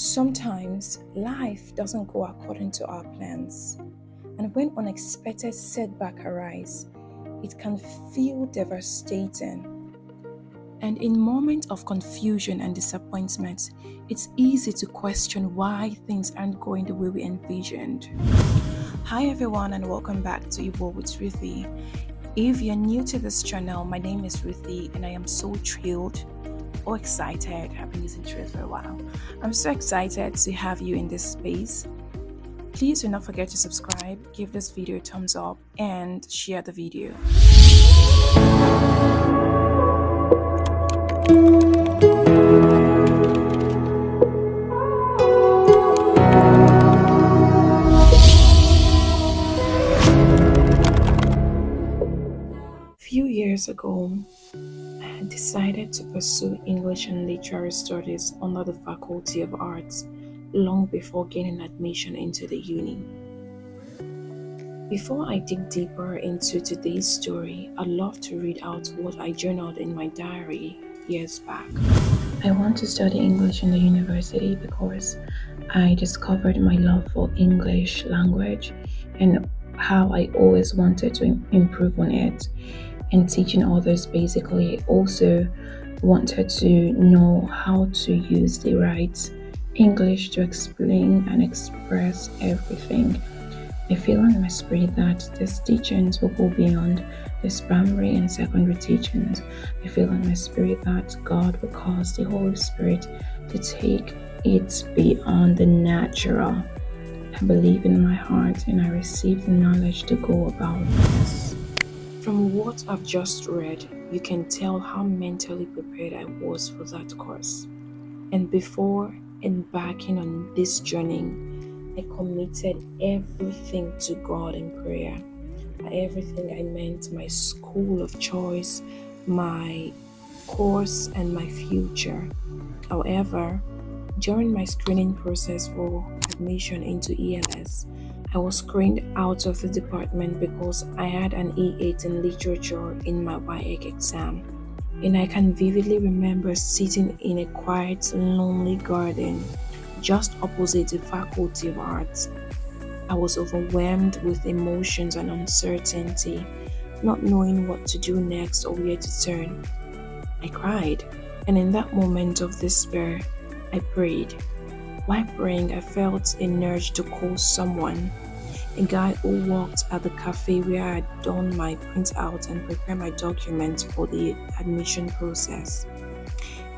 Sometimes life doesn't go according to our plans, and when unexpected setback arise, it can feel devastating. And in moments of confusion and disappointment, it's easy to question why things aren't going the way we envisioned. Hi everyone and welcome back to Evolve with Ruthie. If you're new to this channel, my name is Ruthie and I am so thrilled or excited. I've been using thrilled for a while. I'm so excited to have you in this space. Please do not forget to subscribe, give this video a thumbs up and share the video. Few years ago, I had decided to pursue English and Literary Studies under the Faculty of Arts long before gaining admission into the uni. Before I dig deeper into today's story, I'd love to read out what I journaled in my diary years back. I want to study English in the university because I discovered my love for English language and how I always wanted to improve on it. And teaching others, basically also wanted to know how to use the right English to explain and express everything. I feel in my spirit that these teachings will go beyond these primary and secondary teachings. I feel in my spirit that God will cause the Holy Spirit to take it beyond the natural. I believe in my heart and I receive the knowledge to go about this. From what I've just read, you can tell how mentally prepared I was for that course. And before embarking on this journey, I committed everything to God in prayer. By everything I meant my school of choice, my course, and my future. However, during my screening process for admission into ELS, I was screened out of the department because I had an E8 in literature in my WAEC exam. And I can vividly remember sitting in a quiet, lonely garden just opposite the Faculty of Arts. I was overwhelmed with emotions and uncertainty, not knowing what to do next or where to turn. I cried, and in that moment of despair, I prayed. While praying, I felt an urge to call someone, a guy who worked at the cafe where I had done my printout and prepared my documents for the admission process.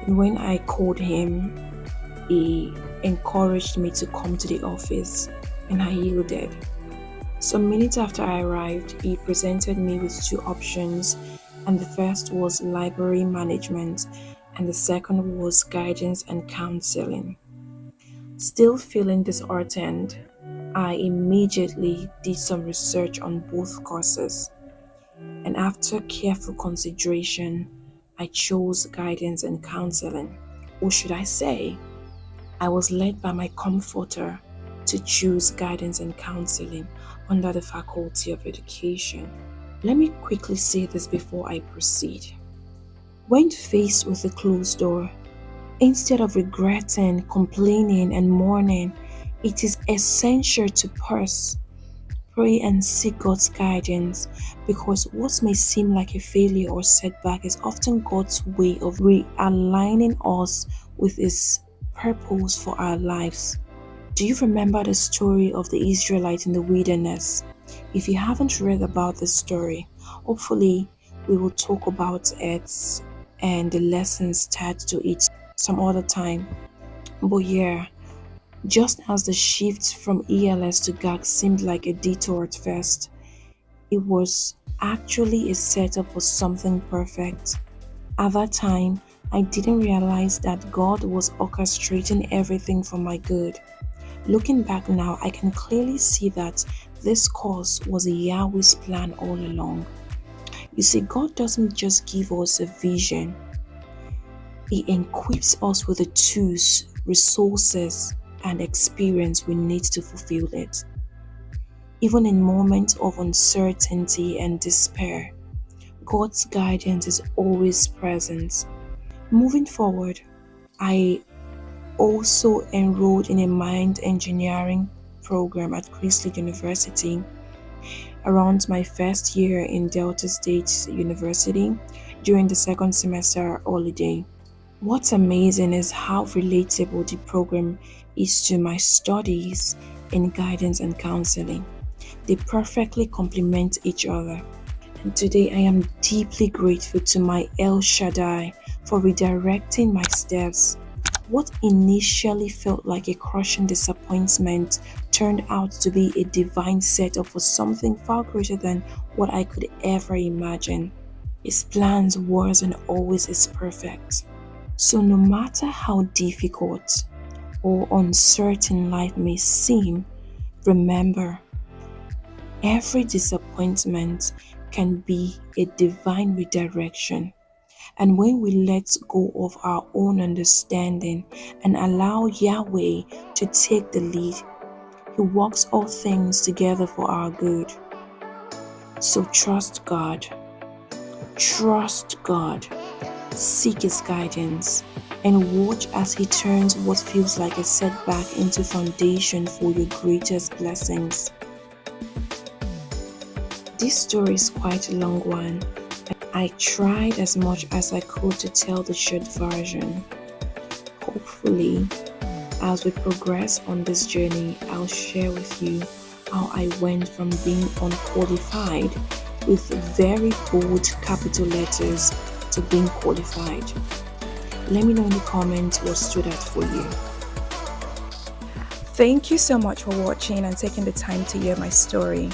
And when I called him, he encouraged me to come to the office, and I yielded. Some minutes after I arrived, he presented me with two options, and the first was library management, and the second was guidance and counseling. Still feeling disheartened, I immediately did some research on both courses, and after careful consideration, I chose guidance and counseling. Or should I say, I was led by my comforter to choose guidance and counseling under the Faculty of Education. Let me quickly say this before I proceed. When faced with a closed door, instead of regretting, complaining, and mourning, it is essential to pray, and seek God's guidance, because what may seem like a failure or setback is often God's way of realigning us with His purpose for our lives. Do you remember the story of the Israelites in the wilderness? If you haven't read about this story, hopefully we will talk about it and the lessons attached to it some other time. But yeah, just as the shift from ELS to GAG seemed like a detour at first, it was actually a setup for something perfect. At that time, I didn't realize that God was orchestrating everything for my good. Looking back now, I can clearly see that this course was a Yahweh's plan all along. You see, God doesn't just give us a vision, He equips us with the tools, resources, and experience we need to fulfill it. Even in moments of uncertainty and despair, God's guidance is always present. Moving forward, I also enrolled in a mind engineering program at Chrisley University around my first year in Delta State University during the second semester holiday. What's amazing is how relatable the program is to my studies in guidance and counseling. They perfectly complement each other. And today I am deeply grateful to my El Shaddai for redirecting my steps. What initially felt like a crushing disappointment turned out to be a divine setup for something far greater than what I could ever imagine. His plans wasn't always as perfect. So no matter how difficult or uncertain life may seem, remember, every disappointment can be a divine redirection. And when we let go of our own understanding and allow Yahweh to take the lead, He works all things together for our good. So trust God. Trust God. Seek His guidance and watch as He turns what feels like a setback into foundation for your greatest blessings. This story is quite a long one. I tried as much as I could to tell the short version. Hopefully, as we progress on this journey, I'll share with you how I went from being unqualified with very bold capital letters to being qualified. Let me know in the comments what stood out for you. Thank you so much for watching and taking the time to hear my story.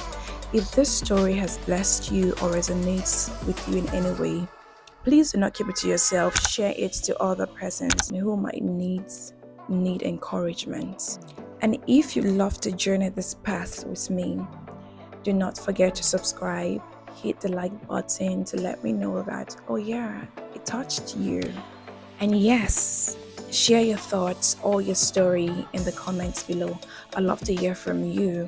If this story has blessed you or resonates with you in any way, please do not keep it to yourself. Share it to other persons who might need encouragement. And if you love to journey this path with me, do not forget to subscribe, hit the like button to let me know that, oh yeah, it touched you. And yes, share your thoughts or your story in the comments below. I'd love to hear from you.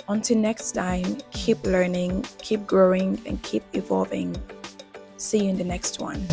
Until next time, keep learning, keep growing, and keep evolving. See you in the next one.